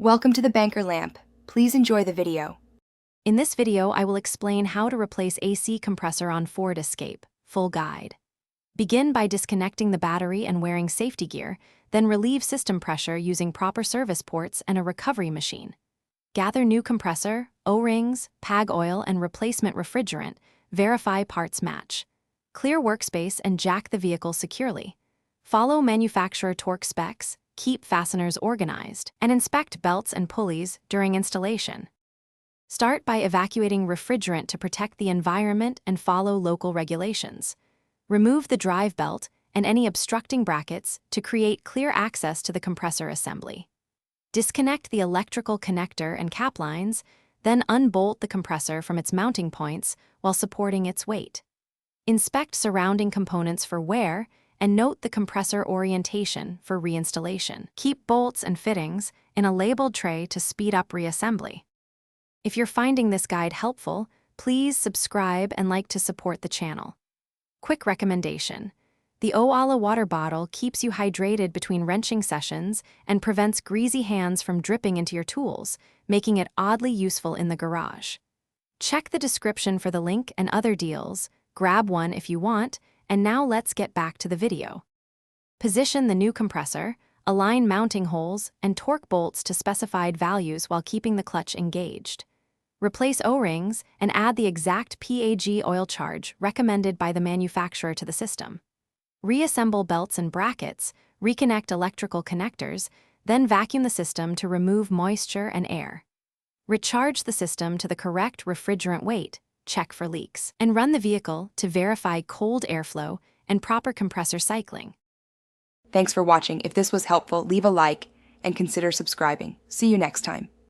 Welcome to the Banker Lamp. Please enjoy the video. In this video, I will explain how to replace AC compressor on Ford Escape. Full guide. Begin by disconnecting the battery and wearing safety gear, then relieve system pressure using proper service ports and a recovery machine. Gather new compressor, O-rings, PAG oil, and replacement refrigerant. Verify parts match. Clear workspace and jack the vehicle securely. Follow manufacturer torque specs, keep fasteners organized, and inspect belts and pulleys during installation. Start by evacuating refrigerant to protect the environment and follow local regulations. Remove the drive belt and any obstructing brackets to create clear access to the compressor assembly. Disconnect the electrical connector and cap lines, then unbolt the compressor from its mounting points while supporting its weight. Inspect surrounding components for wear and note the compressor orientation for reinstallation. Keep bolts and fittings in a labeled tray to speed up reassembly. If you're finding this guide helpful, please subscribe and like to support the channel. Quick recommendation. The Oala water bottle keeps you hydrated between wrenching sessions and prevents greasy hands from dripping into your tools, making it oddly useful in the garage. Check the description for the link and other deals, grab one if you want, and now let's get back to the video. Position the new compressor, align mounting holes, and torque bolts to specified values while keeping the clutch engaged. Replace O-rings and add the exact PAG oil charge recommended by the manufacturer to the system. Reassemble belts and brackets, reconnect electrical connectors, then vacuum the system to remove moisture and air. Recharge the system to the correct refrigerant weight, check for leaks, and run the vehicle to verify cold airflow and proper compressor cycling. Thanks for watching. If this was helpful, leave a like and consider subscribing. See you next time.